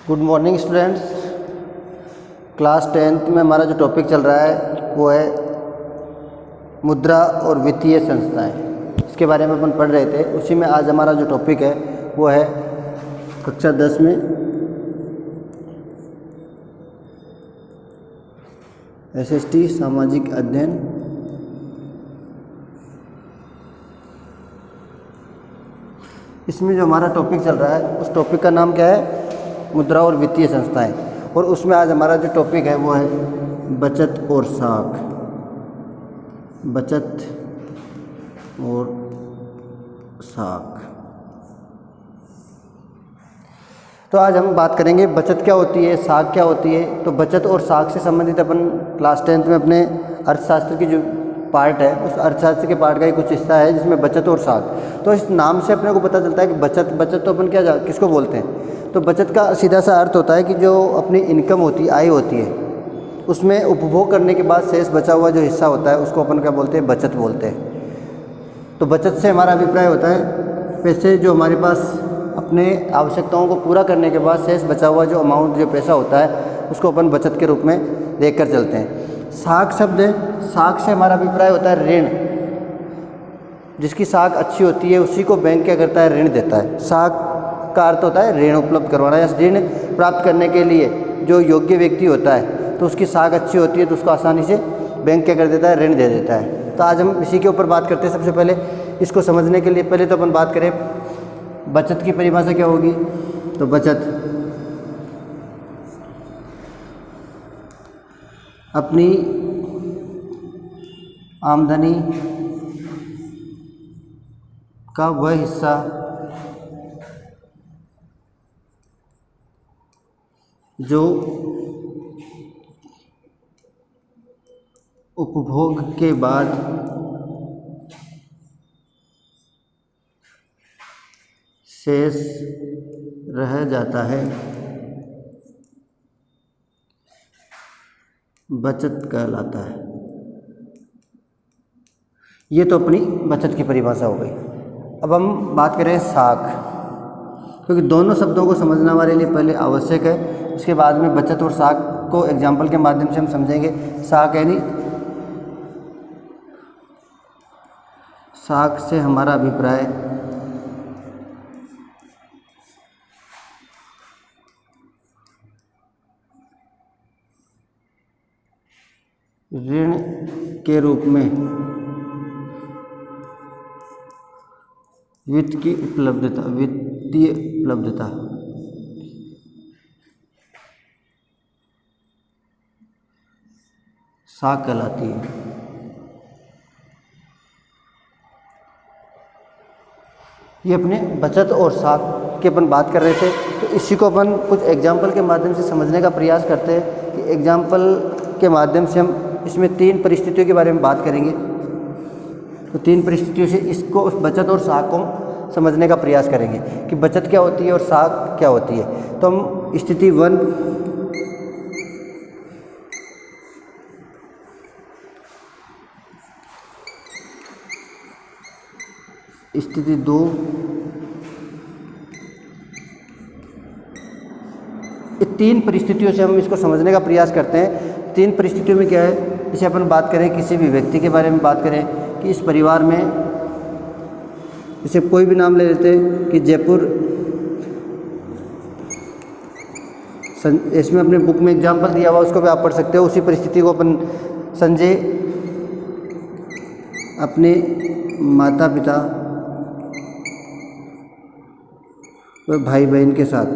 Good morning students. Class 10th में हमारा जो टॉपिक चल रहा है वो है मुद्रा और वित्तीय संस्थाएं। इसके बारे में अपन पढ़ रहे थे, उसी में आज हमारा जो टॉपिक है वो है कक्षा 10 में SST सामाजिक अध्ययन। इसमें जो हमारा टॉपिक चल रहा है उस टॉपिक का नाम क्या है? मुद्रा और वित्तीय संस्थाएं। और उसमें आज हमारा जो टॉपिक है वो है बचत और साख। बचत और साख। तो आज हम बात करेंगे बचत क्या होती है, साख क्या होती है। तो बचत और साख से संबंधित अपन क्लास 10th में अपने अर्थशास्त्र की जो पार्ट है उस अर्थशास्त्र के पार्ट का ही कुछ हिस्सा है जिसमें बचत और साख। तो इस नाम से अपने को पता चलता है कि बचत तो अपन किसको बोलते हैं? तो बचत का सीधा सा अर्थ होता है कि जो अपनी इनकम होती है, आय होती है, उसमें उपभोग करने के बाद शेष बचा हुआ जो हिस्सा होता है उसको अपन क्या बोलते हैं? बचत बोलते हैं। तो बचत से हमारा अभिप्राय होता है पैसे जो हमारे पास अपने आवश्यकताओं को पूरा करने के बाद शेष बचा हुआ जो अमाउंट, जो पैसा होता है उसको अपन बचत के रूप में देख कर चलते हैं। साख शब्द है, साख से हमारा अभिप्राय होता है ऋण। जिसकी साख अच्छी होती है उसी को बैंक क्या करता है? ऋण देता है। साख का अर्थ होता है ऋण उपलब्ध करवाना, या ऋण प्राप्त करने के लिए जो योग्य व्यक्ति होता है तो उसकी साख अच्छी होती है तो उसको आसानी से बैंक क्या कर देता है? ऋण दे देता है। तो आज हम इसी के ऊपर बात करते हैं। सबसे पहले इसको समझने के लिए पहले तो अपन बात करें बचत की परिभाषा क्या होगी। तो बचत अपनी आमदनी का वह हिस्सा जो उपभोग के बाद शेष रह जाता है बचत कहलाता है। ये तो अपनी बचत की परिभाषा हो गई। अब हम बात करें साख, क्योंकि दोनों शब्दों को समझना हमारे लिए पहले आवश्यक है। उसके बाद में बचत और साख को एग्जाम्पल के माध्यम से हम समझेंगे। साख यानी साख से हमारा अभिप्राय ऋण के रूप में वित्त की उपलब्धता, वित्तीय उपलब्धता। साख कहलाती है। ये अपने बचत और साख की अपन बात कर रहे थे, तो इसी को अपन कुछ एग्जाम्पल के माध्यम से समझने का प्रयास करते हैं कि एग्जाम्पल के माध्यम से हम इसमें 3 परिस्थितियों के बारे में बात करेंगे। तो 3 परिस्थितियों से इसको, उस बचत और साख को समझने का प्रयास करेंगे कि बचत क्या होती है और साख क्या होती है। तो हम स्थिति 1, स्थिति 2, ये 3 परिस्थितियों से हम इसको समझने का प्रयास करते हैं। 3 परिस्थितियों में क्या है, जैसे अपन बात करें किसी भी व्यक्ति के बारे में बात करें कि इस परिवार में, जैसे कोई भी नाम ले लेते हैं कि जयपुर, इसमें अपने बुक में एग्जाम्पल दिया हुआ उसको भी आप पढ़ सकते हो। उसी परिस्थिति को अपन संजय अपने माता पिता व भाई बहन के साथ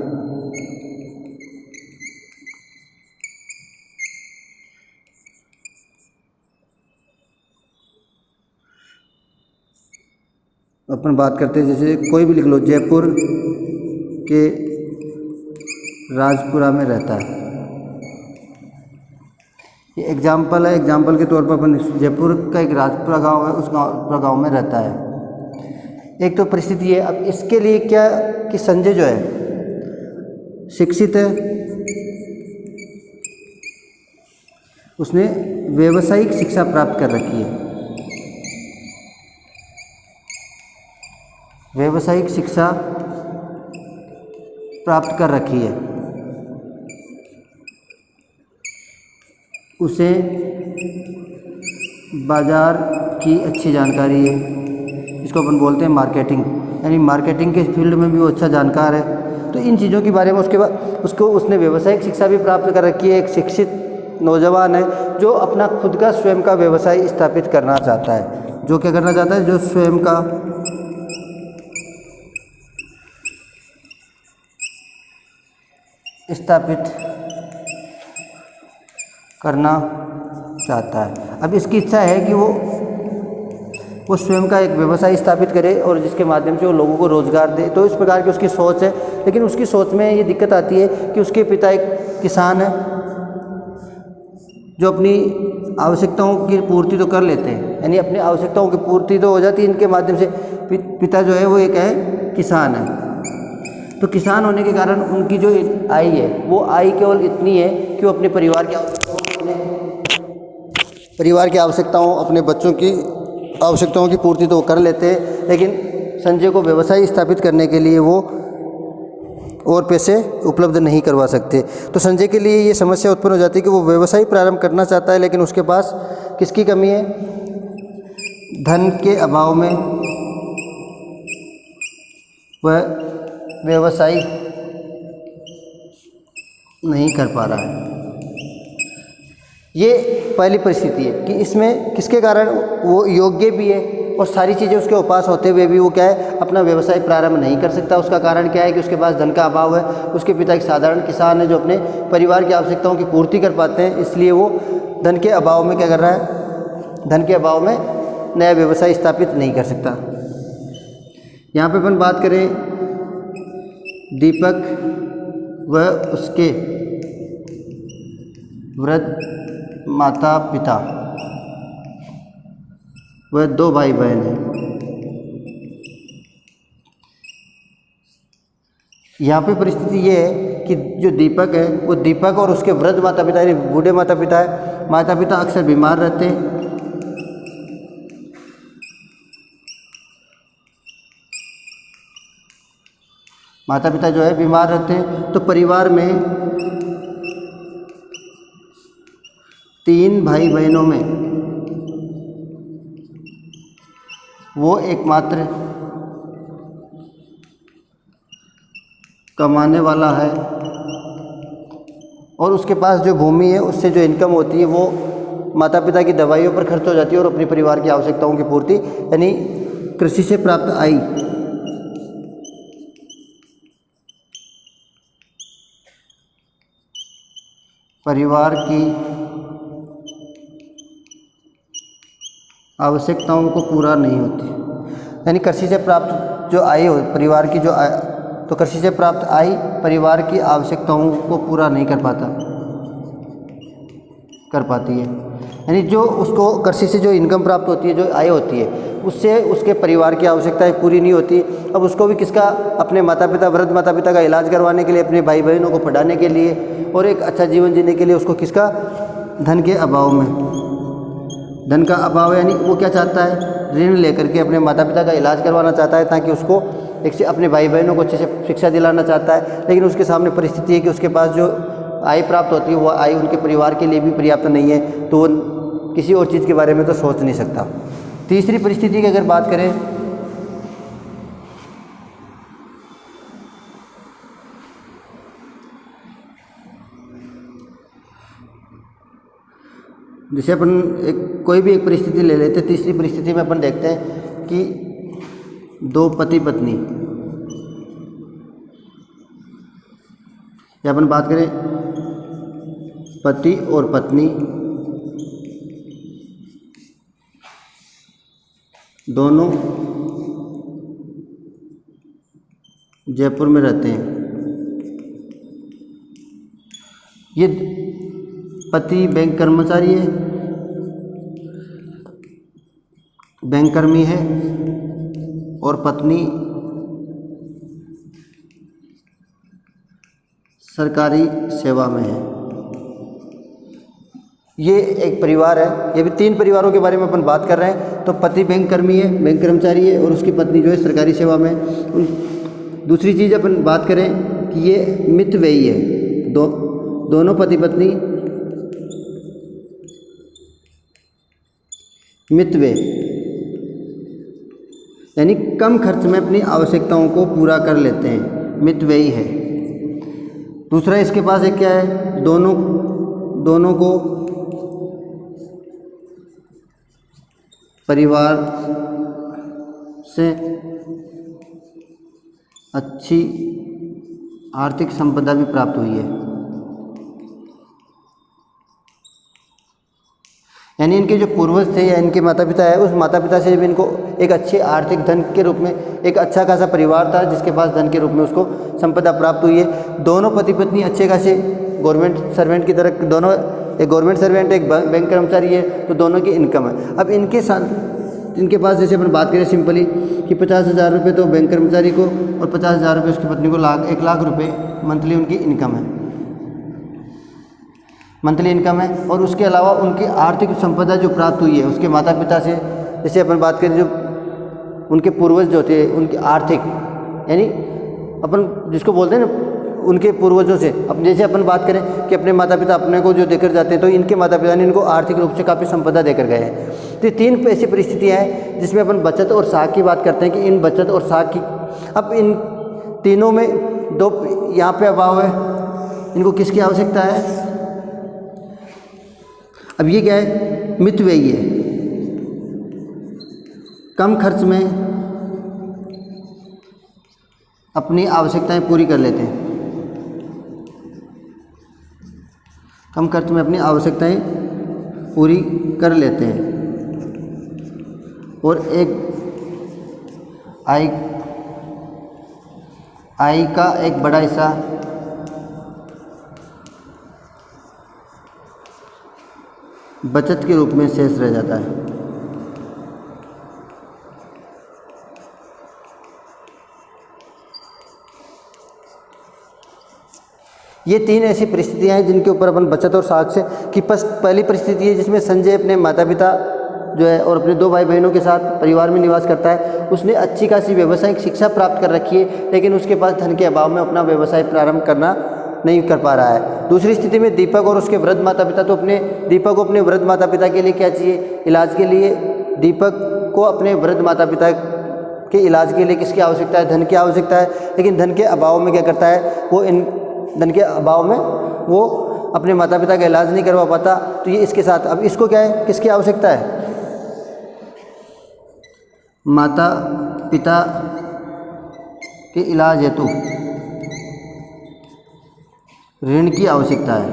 अपन बात करते हैं। जैसे कोई भी लिख लो, जयपुर के राजपुरा में रहता है। ये एग्जाम्पल है। एग्जाम्पल के तौर पर अपन जयपुर का एक राजपुरा गांव है, उस गांव में रहता है। एक तो परिस्थिति है। अब इसके लिए क्या कि संजय जो है शिक्षित है, उसने व्यावसायिक शिक्षा प्राप्त कर रखी है। व्यावसायिक शिक्षा प्राप्त कर रखी है। उसे बाज़ार की अच्छी जानकारी है, इसको अपन बोलते हैं मार्केटिंग, यानी मार्केटिंग के फील्ड में भी वो अच्छा जानकार है। तो इन चीज़ों के बारे में उसके बाद उसने व्यावसायिक शिक्षा भी प्राप्त कर रखी है। एक शिक्षित नौजवान है जो अपना खुद का स्वयं का व्यवसाय स्थापित करना चाहता है। जो क्या करना चाहता है? जो स्वयं का स्थापित करना चाहता है। अब इसकी इच्छा है कि वो स्वयं का एक व्यवसाय स्थापित करे और जिसके माध्यम से वो लोगों को रोज़गार दे। तो इस प्रकार की उसकी सोच है, लेकिन उसकी सोच में ये दिक्कत आती है कि उसके पिता एक किसान है जो अपनी आवश्यकताओं की पूर्ति तो कर लेते हैं, यानी अपनी आवश्यकताओं की पूर्ति तो हो जाती है इनके माध्यम से। पिता जो है वो एक है किसान है। तो किसान होने के कारण उनकी जो आय है वो आय केवल इतनी है कि वो अपने परिवार की आवश्यकताओं, अपने बच्चों की आवश्यकताओं की पूर्ति तो कर लेते हैं, लेकिन संजय को व्यवसाय स्थापित करने के लिए वो और पैसे उपलब्ध नहीं करवा सकते। तो संजय के लिए ये समस्या उत्पन्न हो जाती है कि वो व्यवसाय प्रारंभ करना चाहता है, लेकिन उसके पास किसकी कमी है? धन के अभाव में वह व्यवसाय नहीं कर पा रहा है। ये पहली परिस्थिति है कि इसमें किसके कारण वो योग्य भी है और सारी चीज़ें उसके पास होते हुए भी वो क्या है, अपना व्यवसाय प्रारंभ नहीं कर सकता। उसका कारण क्या है कि उसके पास धन का अभाव है। उसके पिता एक साधारण किसान है जो अपने परिवार की आवश्यकताओं की पूर्ति कर पाते हैं, इसलिए वो धन के अभाव में क्या कर रहा है? धन के अभाव में नया व्यवसाय स्थापित नहीं कर सकता। यहाँ पे अपन बात करें दीपक व उसके वृद्ध माता पिता वह 2 भाई बहन हैं। यहाँ पे परिस्थिति ये है कि जो दीपक है वो दीपक और उसके वृद्ध माता पिता यानी बूढ़े माता पिता है। माता पिता अक्सर बीमार रहते हैं। माता पिता जो है बीमार रहते हैं। तो परिवार में 3 भाई बहनों में वो एकमात्र कमाने वाला है और उसके पास जो भूमि है उससे जो इनकम होती है वो माता पिता की दवाइयों पर खर्च हो जाती है और अपने परिवार की आवश्यकताओं की पूर्ति यानी कृषि से प्राप्त आय परिवार की आवश्यकताओं को पूरा नहीं होती। यानी कृषि से प्राप्त जो आय हो परिवार की जो आय, तो कृषि से प्राप्त आय परिवार की आवश्यकताओं को पूरा नहीं कर पाती है। यानी जो उसको कृषि से जो इनकम प्राप्त होती है, जो आय होती है, उससे उसके परिवार की आवश्यकताएं पूरी नहीं होती। अब उसको भी किसका, अपने माता पिता वृद्ध माता पिता का इलाज करवाने के लिए, अपने भाई बहनों को पढ़ाने के लिए और एक अच्छा जीवन जीने के लिए उसको किसका, धन के अभाव में, धन का अभाव यानी वो क्या चाहता है, ऋण लेकर के अपने माता पिता का इलाज करवाना चाहता है ताकि उसको एक अपने भाई बहनों को अच्छे से शिक्षा दिलाना चाहता है। लेकिन उसके सामने परिस्थिति है कि उसके पास जो आय प्राप्त होती है वो आय उनके परिवार के लिए भी पर्याप्त नहीं है, तो वो किसी और चीज़ के बारे में तो सोच नहीं सकता। तीसरी परिस्थिति की अगर बात करें, जैसे अपन कोई भी एक परिस्थिति ले लेते हैं। तीसरी परिस्थिति में अपन देखते हैं कि 2 पति पत्नी, या अपन बात करें पति और पत्नी दोनों जयपुर में रहते हैं। ये पति बैंक कर्मचारी है, बैंक कर्मी है और पत्नी सरकारी सेवा में है। ये एक परिवार है। ये भी 3 परिवारों के बारे में अपन बात कर रहे हैं। तो पति बैंक कर्मी है, बैंक कर्मचारी है और उसकी पत्नी जो है सरकारी सेवा में। दूसरी चीज़ अपन बात करें कि ये मितव्ययी है। दोनों पति पत्नी मितव्यय, यानी कम खर्च में अपनी आवश्यकताओं को पूरा कर लेते हैं, मितव्ययी है। दूसरा इसके पास एक क्या है, दोनों को परिवार से अच्छी आर्थिक संपदा भी प्राप्त हुई है, यानी इनके जो पूर्वज थे या इनके माता पिता है, उस माता पिता से भी इनको एक अच्छे आर्थिक धन के रूप में एक अच्छा खासा परिवार था जिसके पास धन के रूप में उसको संपदा प्राप्त हुई है। दोनों पति पत्नी अच्छे खासे गवर्नमेंट सर्वेंट की तरह, दोनों एक गवर्नमेंट सर्वेंट एक बैंक कर्मचारी है, तो दोनों की इनकम है। अब इनके साथ इनके पास जैसे अपन बात करें सिंपली कि 50,000 रुपये तो बैंक कर्मचारी को और 50,000 रुपये उसकी पत्नी को 1,00,000 रुपये मंथली उनकी इनकम है, मंथली इनकम है। और उसके अलावा उनकी आर्थिक संपदा जो प्राप्त हुई है उसके माता पिता से, जैसे अपन बात करें जो उनके पूर्वज जो थे उनकी आर्थिक, यानी अपन जिसको बोलते हैं ना उनके पूर्वजों से, अब जैसे अपन बात करें कि अपने माता पिता अपने को जो देकर जाते हैं, तो इनके माता पिता ने इनको आर्थिक रूप से काफ़ी संपदा देकर गए हैं। तो ये 3 ऐसी परिस्थितियाँ हैं जिसमें अपन बचत और साख की बात करते हैं कि इन बचत और साख की, अब इन तीनों में 2 यहाँ पे अभाव है, इनको किसकी आवश्यकता है? अब ये क्या है, मितव्ययी है, कम खर्च में अपनी आवश्यकताएं पूरी कर लेते हैं, कम खर्च में अपनी आवश्यकताएं पूरी कर लेते हैं और एक आय का एक बड़ा हिस्सा बचत के रूप में शेष रह जाता है। ये 3 ऐसी परिस्थितियां हैं जिनके ऊपर अपन बचत और साख से कि पहली परिस्थिति है जिसमें संजय अपने माता पिता जो है और अपने 2 भाई बहनों के साथ परिवार में निवास करता है। उसने अच्छी खासी व्यावसायिक शिक्षा प्राप्त कर रखी है, लेकिन उसके पास धन के अभाव में अपना व्यवसाय प्रारंभ करना नहीं कर पा रहा है। दूसरी स्थिति में दीपक और उसके वृद्ध माता पिता, तो दीपक को अपने वृद्ध माता पिता के लिए क्या चाहिए? इलाज के लिए दीपक को अपने वृद्ध माता पिता के इलाज के लिए किसकी आवश्यकता है? धन की आवश्यकता है। लेकिन धन के अभाव में क्या करता है वो, इन धन के अभाव में वो अपने माता पिता का इलाज नहीं करवा पाता। तो ये इसके साथ, अब इसको क्या है, किसकी आवश्यकता है? माता पिता के इलाज हेतु ऋण की आवश्यकता है।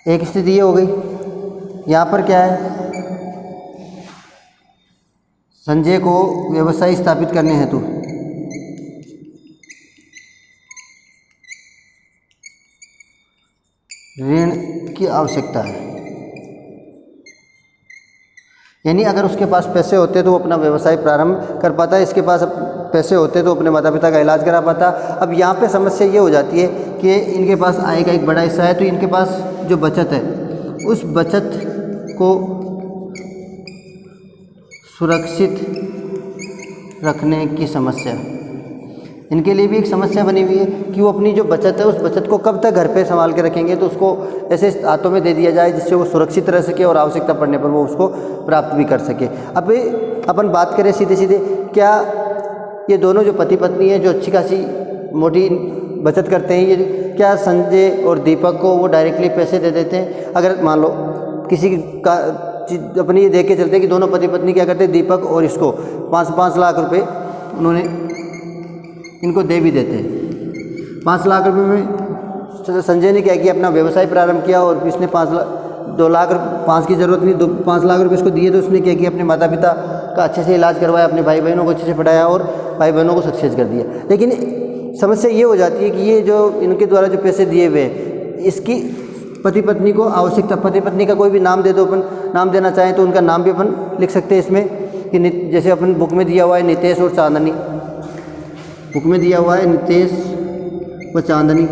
एक स्थिति ये हो गई। यहाँ पर क्या है, संजय को व्यवसाय स्थापित करने हेतु ऋण की आवश्यकता है, यानी अगर उसके पास पैसे होते तो वो अपना व्यवसाय प्रारंभ कर पाता, इसके पास पैसे होते तो अपने माता पिता का इलाज करा पाता। अब यहाँ पे समस्या ये हो जाती है कि इनके पास आय का एक बड़ा हिस्सा है, तो इनके पास जो बचत है उस बचत को सुरक्षित रखने की समस्या इनके लिए भी एक समस्या बनी हुई है कि वो अपनी जो बचत है उस बचत को कब तक घर पे संभाल के रखेंगे, तो उसको ऐसे हाथों में दे दिया जाए जिससे वो सुरक्षित रह सके और आवश्यकता पड़ने पर वो उसको प्राप्त भी कर सके। अब अपन बात करें सीधे सीधे, क्या ये दोनों जो पति पत्नी हैं जो अच्छी खासी मोटी बचत करते हैं, ये क्या संजय और दीपक को वो डायरेक्टली पैसे दे देते हैं? अगर मान लो किसी का अपनी ये देख के चलते हैं कि दोनों पति पत्नी क्या करते हैं, दीपक और इसको 5-5 लाख रुपए उन्होंने इनको दे भी देते हैं। 5 लाख रुपए में संजय ने क्या किया, अपना व्यवसाय प्रारंभ किया और इसने 2 लाख 5 की ज़रूरत नहीं, 5 लाख रुपए इसको दिए, तो उसने क्या किया, अपने माता पिता का अच्छे से इलाज करवाया, अपने भाई बहनों को अच्छे से पढ़ाया और भाई बहनों को सक्सेस कर दिया। लेकिन समस्या ये हो जाती है कि ये जो इनके द्वारा जो पैसे दिए हुए इसकी पति पत्नी को आवश्यकता, पति पत्नी का कोई भी नाम दे दो, अपन नाम देना चाहें तो उनका नाम भी अपन लिख सकते हैं इसमें कि जैसे अपन बुक में दिया हुआ है नितेश और चांदनी, बुक में दिया हुआ है नितेश व चांदनी,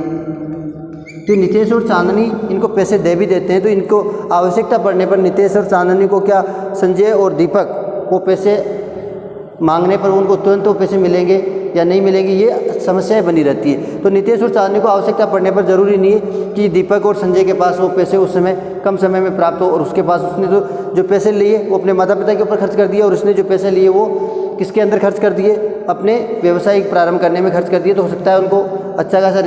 तो नितेश और चांदनी इनको पैसे दे भी देते हैं। तो इनको आवश्यकता पड़ने पर नितेश और चांदनी को क्या संजय और दीपक वो पैसे मांगने पर उनको तुरंत वो पैसे मिलेंगे या नहीं मिलेंगे, ये समस्याएं बनी रहती है। तो नितेश और चांदनी को आवश्यकता पड़ने पर ज़रूरी नहीं है कि दीपक और संजय के पास वो पैसे उस समय कम समय में प्राप्त हो, और उसके पास उसने तो जो पैसे लिए वो अपने माता पिता के ऊपर खर्च कर दिए, और उसने जो पैसे लिए वो किसके अंदर खर्च कर दिए, अपने व्यवसाय प्रारंभ करने में खर्च कर दिए। तो हो सकता है उनको अच्छा खासा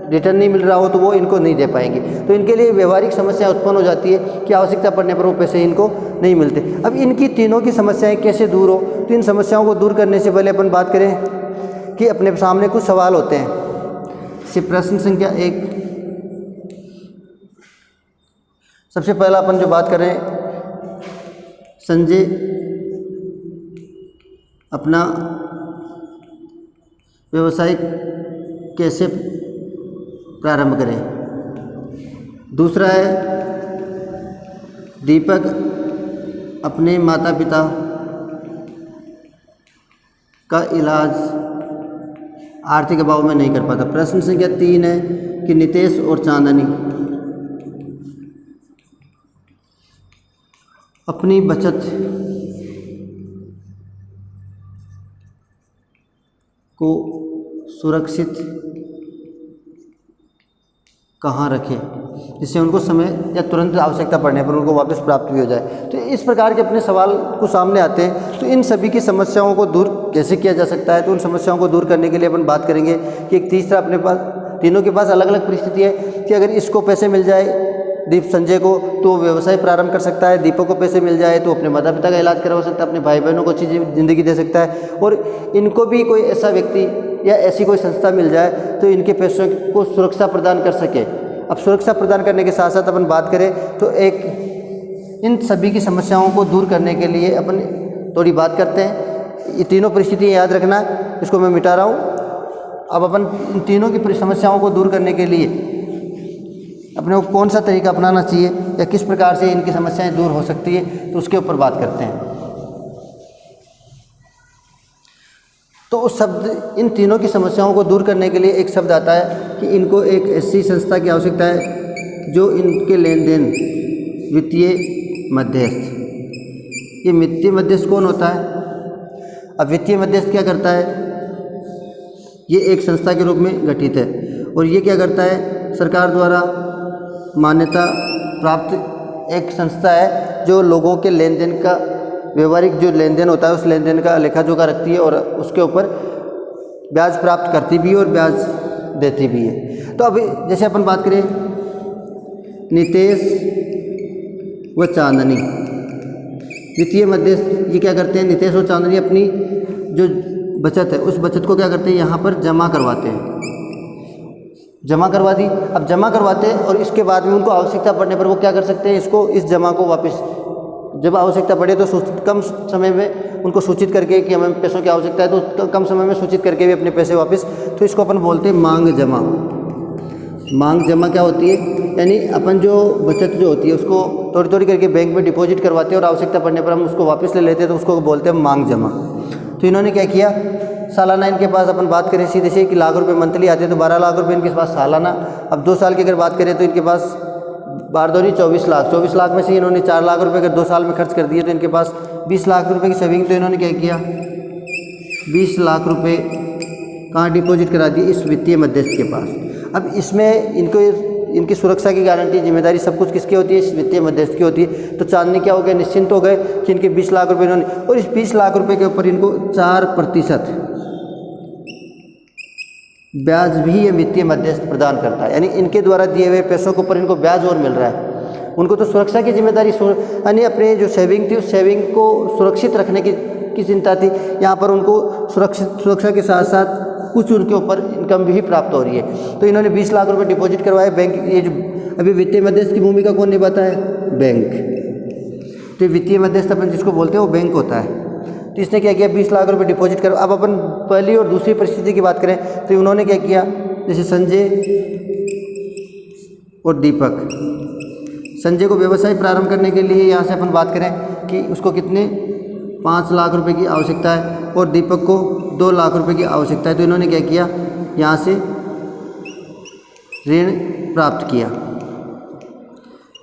रिटर्न नहीं मिल रहा हो, तो वो इनको नहीं दे पाएंगे। तो इनके लिए व्यवहारिक समस्या उत्पन्न हो जाती है कि आवश्यकता पड़ने पर वो पैसे इनको नहीं मिलते। अब इनकी तीनों की समस्याएं कैसे दूर हो, तो इन समस्याओं को दूर करने से पहले अपन बात करें कि अपने सामने कुछ सवाल होते हैं। प्रश्न संख्या 1, सबसे पहला अपन जो बात करें, संजय अपना व्यवसाय कैसे प्रारंभ करें। दूसरा है, दीपक अपने माता पिता का इलाज आर्थिक अभाव में नहीं कर पाता। प्रश्न संख्या 3 है कि नितेश और चांदनी अपनी बचत को सुरक्षित कहाँ रखें जिससे उनको समय या तुरंत आवश्यकता पड़ने पर उनको वापस प्राप्त भी हो जाए। तो इस प्रकार के अपने सवाल को सामने आते हैं। तो इन सभी की समस्याओं को दूर कैसे किया जा सकता है, तो उन समस्याओं को दूर करने के लिए अपन बात करेंगे कि एक तीसरा अपने पास, तीनों के पास अलग अलग परिस्थिति है कि अगर इसको पैसे मिल जाए संजय को तो वो व्यवसाय प्रारंभ कर सकता है, दीपक को पैसे मिल जाए तो अपने माता पिता का इलाज करवा सकता है, अपने भाई बहनों को अच्छी ज़िंदगी दे सकता है, और इनको भी कोई ऐसा व्यक्ति या ऐसी कोई संस्था मिल जाए तो इनके पैसों को सुरक्षा प्रदान कर सके। अब सुरक्षा प्रदान करने के साथ साथ अपन बात करें तो एक इन सभी की समस्याओं को दूर करने के लिए अपन थोड़ी बात करते हैं। ये तीनों परिस्थितियाँ याद रखना, इसको मैं मिटा रहा हूँ। अब अपन इन तीनों की समस्याओं को दूर करने के लिए अपने को कौन सा तरीका अपनाना चाहिए या किस प्रकार से इनकी समस्याएं दूर हो सकती है, तो उसके ऊपर बात करते हैं। तो उस शब्द, इन तीनों की समस्याओं को दूर करने के लिए एक शब्द आता है कि इनको एक ऐसी संस्था की आवश्यकता है जो इनके लेन देन वित्तीय मध्यस्थ। ये वित्तीय मध्यस्थ कौन होता है? अब वित्तीय मध्यस्थ क्या करता है? ये एक संस्था के रूप में गठित है, और ये क्या करता है? सरकार द्वारा मान्यता प्राप्त एक संस्था है जो लोगों के लेन देन का, व्यवहारिक जो लेन देन होता है उस लेन देन का लेखा जोखा रखती है, और उसके ऊपर ब्याज प्राप्त करती भी है और ब्याज देती भी है। तो अभी जैसे अपन बात करें नितेश व चांदनी, वित्तीय मध्यस्थ ये क्या करते हैं? नितेश और चांदनी अपनी जो बचत है उस बचत को क्या करते हैं? यहाँ पर जमा करवाते हैं। जमा करवा दी, अब जमा करवाते हैं और इसके बाद में उनको आवश्यकता पड़ने पर वो क्या कर सकते हैं? इसको, इस जमा को वापस, जब आवश्यकता पड़े तो कम समय में उनको सूचित करके कि हमें पैसों की आवश्यकता है तो कम समय में सूचित करके भी अपने पैसे वापस, तो इसको अपन बोलते हैं मांग जमा। मांग जमा क्या होती है? यानी अपन जो बचत जो होती है उसको थोड़ी थोड़ी करके बैंक में डिपॉजिट करवाते हैं और आवश्यकता पड़ने पर हम उसको वापस ले लेते हैं, तो उसको बोलते हैं मांग जमा। तो इन्होंने क्या किया? सालाना इनके पास अपन बात करें सीधे से कि लाख रुपए मंथली आते हैं, तो 12 लाख रुपए इनके पास सालाना। अब 2 साल की अगर बात करें तो इनके पास 24 लाख, 24 लाख में से इन्होंने 4 लाख रुपए अगर 2 साल में खर्च कर दिए तो इनके पास 20 लाख रुपए की सेविंग। तो इन्होंने क्या किया? 20 लाख रुपए कहाँ डिपॉजिट करा दिए? इस वित्तीय मध्यस्थ के पास। अब इसमें इनको, इनकी सुरक्षा की गारंटी, जिम्मेदारी सब कुछ किसकी होती है? इस वित्तीय मध्यस्थ की होती है। तो चांदनी क्या हो गया? निश्चिंत हो गए कि इनके 20 लाख रुपए इन्होंने, और इस 20 लाख रुपए के ऊपर इनको 4% ब्याज भी ये वित्तीय मध्यस्थ प्रदान करता है। यानी इनके द्वारा दिए हुए पैसों के ऊपर इनको ब्याज और मिल रहा है। उनको तो सुरक्षा की जिम्मेदारी, यानी अपने जो सेविंग थी उस सेविंग को सुरक्षित रखने की चिंता थी। यहाँ पर उनको सुरक्षा के साथ साथ कुछ उनके ऊपर इनकम भी प्राप्त हो रही है। तो इन्होंने 20 लाख रुपए डिपॉजिट करवाए बैंक। ये जो अभी वित्तीय मध्यस्थ की भूमिका कौन निभाता है? बैंक। तो वित्तीय मध्यस्थ अपन जिसको बोलते हैं वो बैंक होता है। तो इसने क्या किया? 20 लाख रुपए डिपॉजिट कर। अब अपन पहली और दूसरी परिस्थिति की बात करें तो उन्होंने क्या किया? जैसे संजय और दीपक, संजय को व्यवसाय प्रारंभ करने के लिए यहाँ से अपन बात करें कि उसको कितने 5 लाख रुपए की आवश्यकता है और दीपक को 2 लाख रुपए की आवश्यकता है। तो इन्होंने क्या किया? यहाँ से ऋण प्राप्त किया।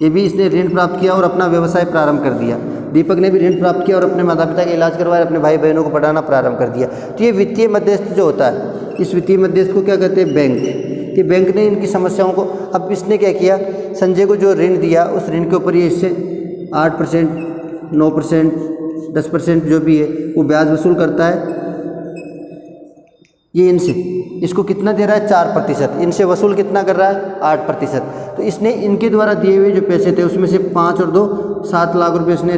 ये भी इसने ऋण प्राप्त किया और अपना व्यवसाय प्रारंभ कर दिया। दीपक ने भी ऋण प्राप्त किया और अपने माता पिता का इलाज करवाया, अपने भाई बहनों को पढ़ाना प्रारंभ कर दिया। तो ये वित्तीय मध्यस्थ जो होता है, इस वित्तीय मध्यस्थ को क्या कहते हैं? बैंक। कि बैंक ने इनकी समस्याओं को, अब इसने क्या किया, संजय को जो ऋण दिया उस ऋण के ऊपर ये इससे 8%, 9%, 10% जो भी है वो ब्याज वसूल करता है। ये इनसे, इसको कितना दे रहा है? 4%। इनसे वसूल कितना कर रहा है? 8%। तो इसने इनके द्वारा दिए हुए जो पैसे थे उसमें से 5 और 2 7 लाख रुपए इसने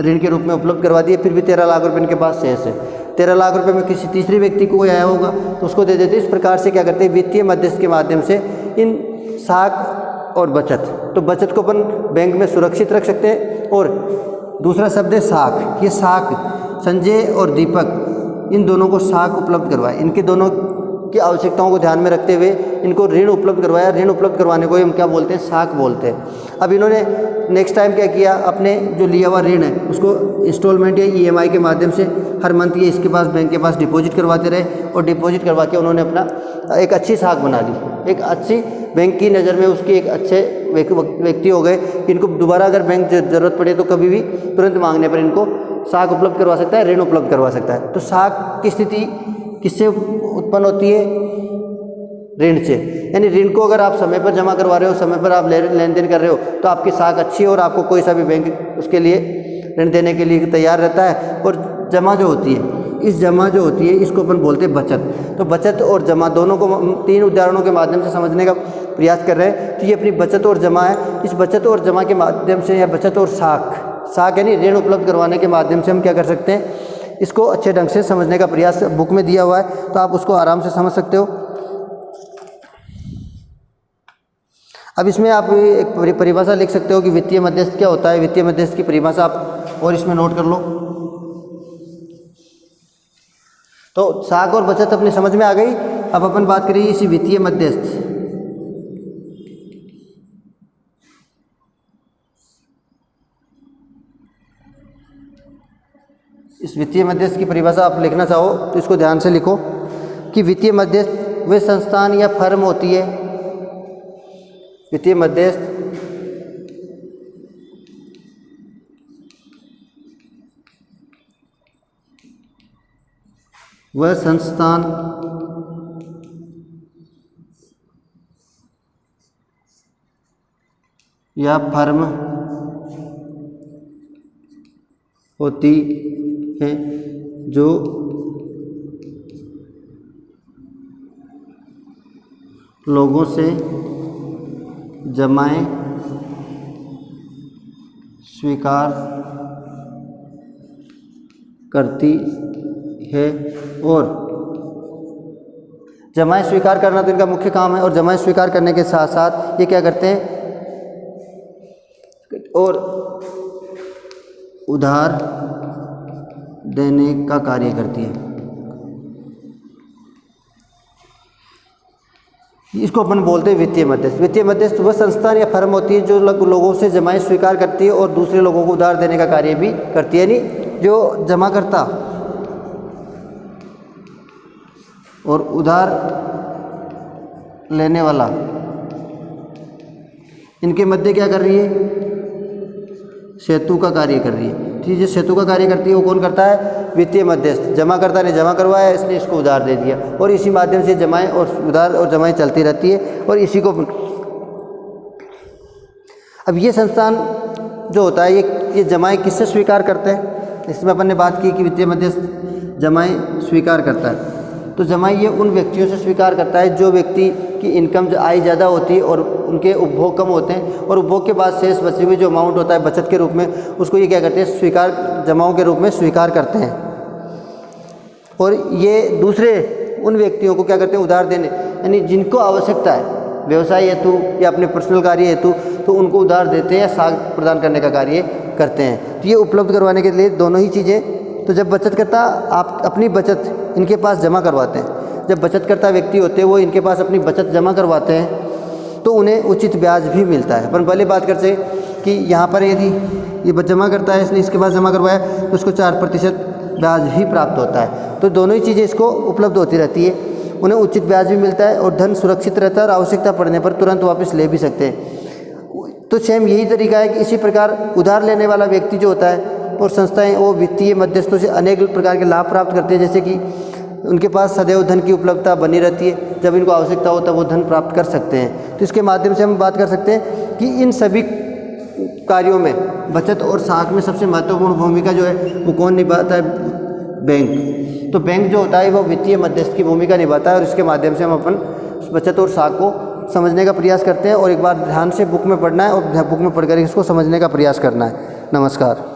ऋण के रूप में उपलब्ध करवा दिए। फिर भी 13 लाख रुपए इनके पास शेष है। 13 लाख रुपए में किसी तीसरे व्यक्ति को कोई आया होगा तो उसको दे देते। इस प्रकार से क्या करते हैं? वित्तीय मध्यस्थ के माध्यम से इन साख और बचत, तो बचत को अपन बैंक में सुरक्षित रख सकते हैं। और दूसरा शब्द है साख। ये साख, संजय और दीपक इन दोनों को साख उपलब्ध करवाए। इनके दोनों की आवश्यकताओं को ध्यान में रखते हुए इनको ऋण उपलब्ध करवाया। ऋण उपलब्ध करवाने को हम क्या बोलते हैं? साख बोलते हैं। अब इन्होंने नेक्स्ट टाइम क्या किया? अपने जो लिया हुआ ऋण है उसको इंस्टॉलमेंट या EMI के माध्यम से हर मंथ ये इसके पास, बैंक के पास डिपॉजिट करवाते रहे। और डिपॉजिट करवा के उन्होंने अपना एक अच्छी साख बना ली। एक अच्छी, बैंक की नज़र में उसके एक अच्छे व्यक्ति हो गए। इनको दोबारा अगर बैंक ज़रूरत पड़े तो कभी भी तुरंत मांगने पर इनको साख उपलब्ध करवा सकता है, ऋण उपलब्ध करवा सकता है। तो साख की स्थिति किससे उत्पन्न होती है? ऋण से। यानी ऋण को अगर आप समय पर जमा करवा रहे हो, समय पर आप लेन देन कर रहे हो तो आपकी साख अच्छी है और आपको कोई सा भी बैंक उसके लिए ऋण देने के लिए तैयार रहता है। और जमा जो होती है, इस जमा जो होती है इसको अपन बोलते हैं बचत। तो बचत और जमा दोनों को हम 3 उदाहरणों के माध्यम से समझने का प्रयास कर रहे हैं। तो ये अपनी बचत और जमा है। इस बचत और जमा के माध्यम से, या बचत और साख यानी ऋण उपलब्ध करवाने के माध्यम से हम क्या कर सकते हैं? इसको अच्छे ढंग से समझने का प्रयास बुक में दिया हुआ है, तो आप उसको आराम से समझ सकते हो। अब इसमें आप एक परिभाषा लिख सकते हो कि वित्तीय मध्यस्थ क्या होता है। वित्तीय मध्यस्थ की परिभाषा आप और इसमें नोट कर लो। तो साख और बचत अपनी समझ में आ गई। अब अपन बात करिए इसी वित्तीय मध्यस्थ। इस वित्तीय मध्यस्थ की परिभाषा आप लिखना चाहो तो इसको ध्यान से लिखो कि वित्तीय मध्यस्थ वे संस्थान या फर्म होती है। वित्तीय मध्यस्थ वह संस्थान या फर्म होती है जो लोगों से जमाएं स्वीकार करती है। और जमाएं स्वीकार करना तो इनका मुख्य काम है। और जमाएं स्वीकार करने के साथ साथ ये क्या करते हैं? और उधार देने का कार्य करती है। इसको अपन बोलते हैं वित्तीय मध्यस्थ। वित्तीय मध्यस्थ वह संस्थान या फर्म होती है जो लोगों से जमाएं स्वीकार करती है और दूसरे लोगों को उधार देने का कार्य भी करती है। यानी जो जमा करता और उधार लेने वाला, इनके मध्य क्या कर रही है? सेतु का कार्य कर रही है। ठीक है, जो सेतु का कार्य करती है वो कौन करता है? वित्तीय मध्यस्थ। जमा करता ने जमा करवाया, इसने इसको उधार दे दिया और इसी माध्यम से जमाएं और उधार और जमाएं चलती रहती है। और इसी को अब ये संस्थान जो होता है ये जमाएं किससे स्वीकार करते हैं? इसमें अपन ने बात की कि वित्तीय मध्यस्थ जमाएं स्वीकार करता है। तो जमाएं ये उन व्यक्तियों से स्वीकार करता है जो व्यक्ति की इनकम आय ज़्यादा होती है और उनके उपभोग कम होते हैं। और उपभोग के बाद शेष बचे हुए जो अमाउंट होता है बचत के रूप में, उसको ये क्या करते हैं? स्वीकार, जमाओं के रूप में स्वीकार करते हैं। और ये दूसरे उन व्यक्तियों को क्या करते हैं? उधार देने, यानी जिनको आवश्यकता है व्यवसाय हेतु या अपने पर्सनल कार्य हेतु, तो उनको उधार देते हैं या साख प्रदान करने का कार्य करते हैं। तो ये उपलब्ध करवाने के लिए दोनों ही चीज़ें। तो जब बचत करता, आप अपनी बचत इनके पास जमा करवाते हैं। जब बचत करता व्यक्ति होते हैं वो इनके पास अपनी बचत जमा करवाते हैं तो उन्हें उचित ब्याज भी मिलता है। अपन पहले बात करते हैं कि यहाँ पर यदि ये जमा करता है, इसने इसके पास जमा करवाया तो उसको 4% ब्याज भी प्राप्त होता है। तो दोनों ही चीज़ें इसको उपलब्ध होती रहती है। उन्हें उचित ब्याज भी मिलता है और धन सुरक्षित रहता है और आवश्यकता पड़ने पर तुरंत वापस ले भी सकते हैं। तो सेम यही तरीका है कि इसी प्रकार उधार लेने वाला व्यक्ति जो होता है और संस्थाएं वो वित्तीय मध्यस्थों से अनेक प्रकार के लाभ प्राप्त करते हैं, जैसे कि उनके पास सदैव धन की उपलब्धता बनी रहती है, जब इनको आवश्यकता हो तब वो धन प्राप्त कर सकते हैं। तो इसके माध्यम से हम बात कर सकते हैं कि इन सभी कार्यों में बचत और साख में सबसे महत्वपूर्ण भूमिका जो है वो कौन निभाता है? बैंक। तो बैंक जो होता है वो वित्तीय मध्यस्थ की भूमिका निभाता है और इसके माध्यम से हम अपन बचत और साख को समझने का प्रयास करते हैं। और एक बार ध्यान से बुक में पढ़ना है और बुक में पढ़कर इसको समझने का प्रयास करना है। नमस्कार।